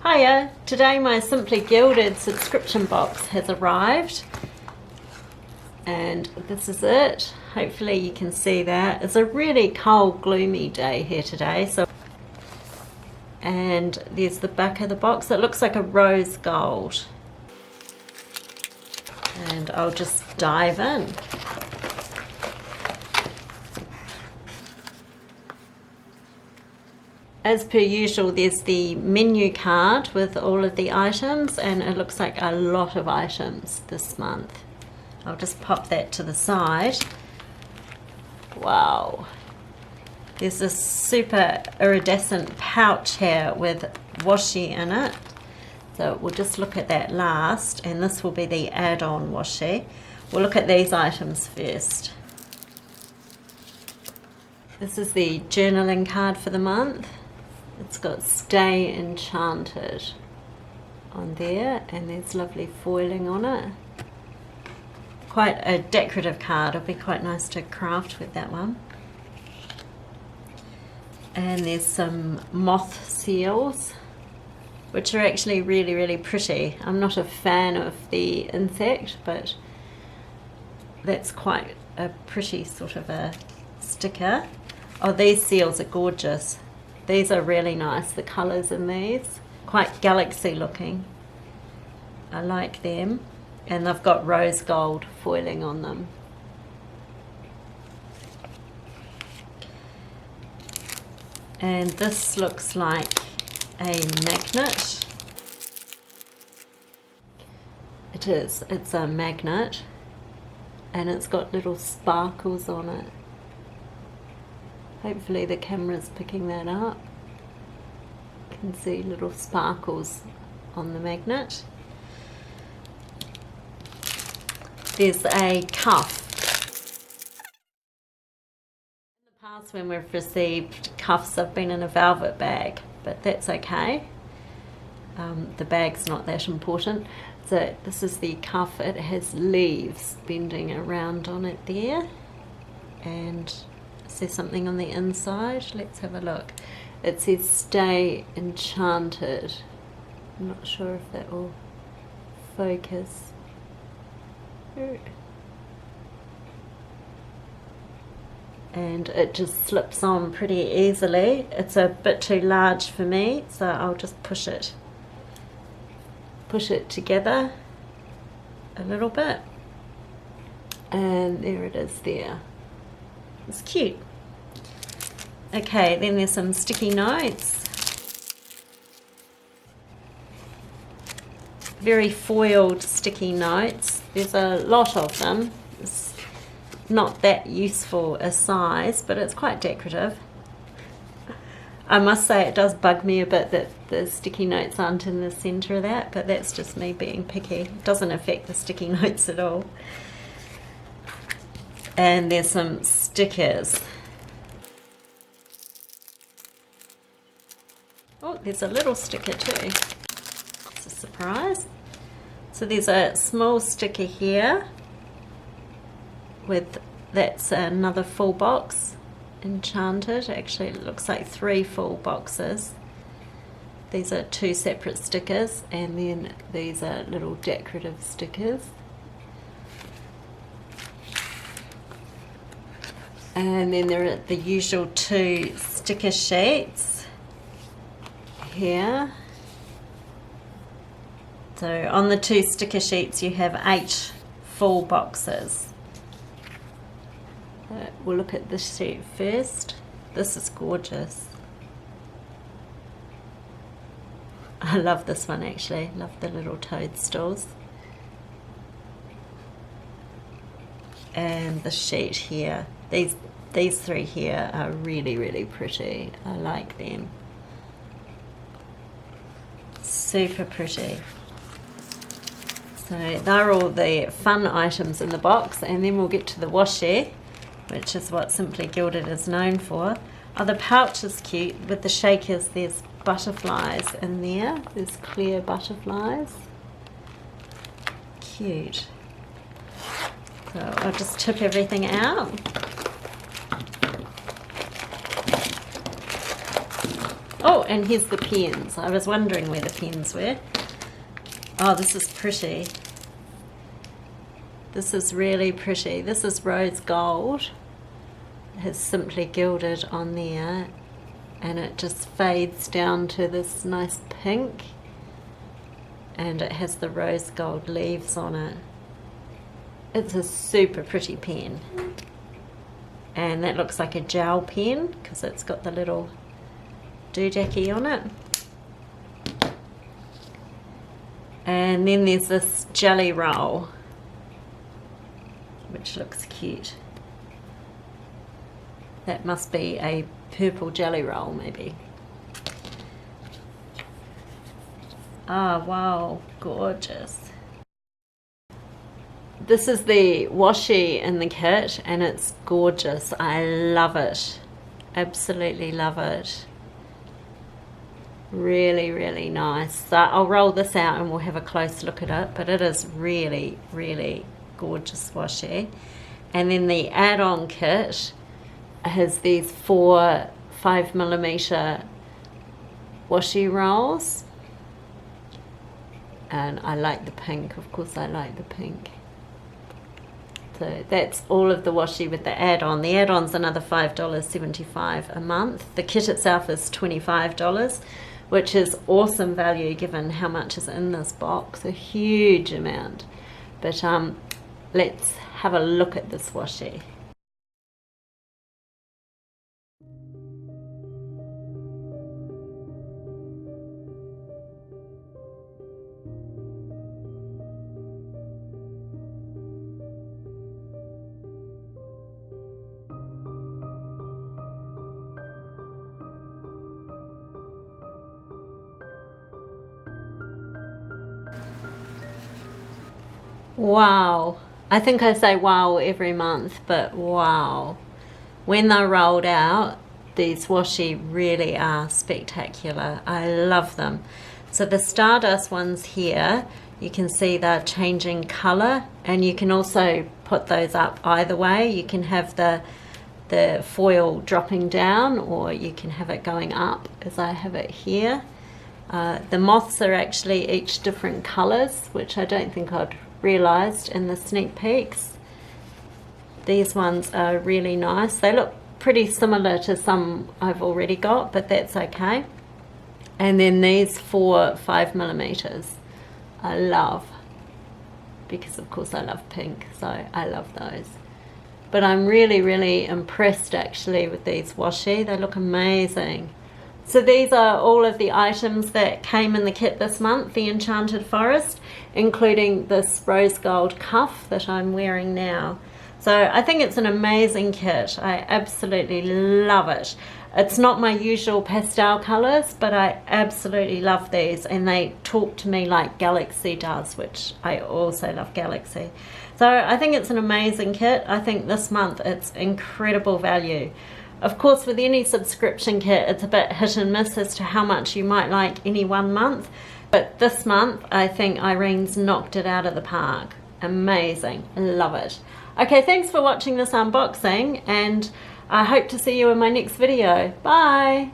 Hiya! Today my Simply Gilded subscription box has arrived and this is it. Hopefully you can see that. It's a really cold, gloomy day here today. And there's the back of the box. It looks like a rose gold. And I'll just dive in. As per usual, there's the menu card with all of the items, and it looks like a lot of items this month. I'll just pop that to the side. Wow. There's this super iridescent pouch here with washi in it. So we'll just look at that last, and this will be the add-on washi. We'll look at these items first. This is the journaling card for the month. It's got Stay Enchanted on there, and there's lovely foiling on it. Quite a decorative card. It'll be quite nice to craft with that one. And there's some moth seals, which are actually really, really pretty. I'm not a fan of the insect, but that's quite a pretty sort of a sticker. Oh, these seals are gorgeous. These are really nice, the colours in these. Quite galaxy looking. I like them. And they've got rose gold foiling on them. And this looks like a magnet. It is, it's a magnet. And it's got little sparkles on it. Hopefully the camera's picking that up. You can see little sparkles on the magnet. There's a cuff. In the past when we've received cuffs, I've been in a velvet bag, but that's okay. The bag's not that important. So this is the cuff. It has leaves bending around on it there. And is there something on the inside? Let's have a look. It says Stay Enchanted. I'm not sure if that will focus. And it just slips on pretty easily. It's a bit too large for me, so I'll just push it together a little bit. And there it is there. It's cute. Okay, then there's some sticky notes. Very foiled sticky notes. There's a lot of them. It's not that useful a size, but it's quite decorative. I must say it does bug me a bit that the sticky notes aren't in the centre of that, but that's just me being picky. It doesn't affect the sticky notes at all. And there's some stickers. Oh, there's a little sticker too. It's a surprise. So there's a small sticker here with, that's another full box, Enchanted. Actually it looks like 3 full boxes. These are 2 separate stickers, and then these are little decorative stickers. And then there are the usual 2 sticker sheets here. So on the 2 sticker sheets you have 8 full boxes. We'll look at this sheet first. This is gorgeous. I love this one actually. Love the little toadstools. And the sheet here. These 3 here are really, really pretty. I like them. Super pretty. So they're all the fun items in the box, and then we'll get to the washi, which is what Simply Gilded is known for. Oh, the pouch is cute. With the shakers, there's butterflies in there. There's clear butterflies. Cute. So I'll just tip everything out. Oh, and here's the pens. I was wondering where the pens were. Oh, this is pretty. This is really pretty. This is rose gold. It has Simply Gilded on there, and it just fades down to this nice pink, and it has the rose gold leaves on it. It's a super pretty pen, and that looks like a gel pen because it's got the little doodacky on it. And then there's this jelly roll, which looks cute. That must be a purple jelly roll, maybe. Ah, wow, gorgeous. This is the washi in the kit, and it's gorgeous. I love it. Absolutely love it. Really, really nice. So I'll roll this out and we'll have a close look at it, but it is really, really gorgeous washi. And then the add-on kit has these 4 5mm washi rolls, and I like the pink. Of course I like the pink. So that's all of the washi with the add-on. The add-on's another $5.75 a month. The kit itself is $25, which is awesome value given how much is in this box, a huge amount. But let's have a look at this washi. Wow. I think I say wow every month, but wow. When they're rolled out, these washi really are spectacular. I love them. So the Stardust ones here, you can see they're changing colour, and you can also put those up either way. You can have the foil dropping down, or you can have it going up as I have it here. The moths are actually each different colours, which I don't think I'd realised in the sneak peeks. These ones are really nice. They look pretty similar to some I've already got, but that's okay. And then these 4 5mm I love, because of course I love pink, so I love those. But I'm really, really impressed actually with these washi. They look amazing. So these are all of the items that came in the kit this month, the Enchanted Forest, including this rose gold cuff that I'm wearing now. So I think it's an amazing kit. I absolutely love it. It's not my usual pastel colours, but I absolutely love these, and they talk to me like Galaxy does, which I also love Galaxy. So I think it's an amazing kit. I think this month it's incredible value. Of course, with any subscription kit, it's a bit hit and miss as to how much you might like any one month. But this month, I think Irene's knocked it out of the park. Amazing. I love it. Okay, thanks for watching this unboxing, and I hope to see you in my next video. Bye!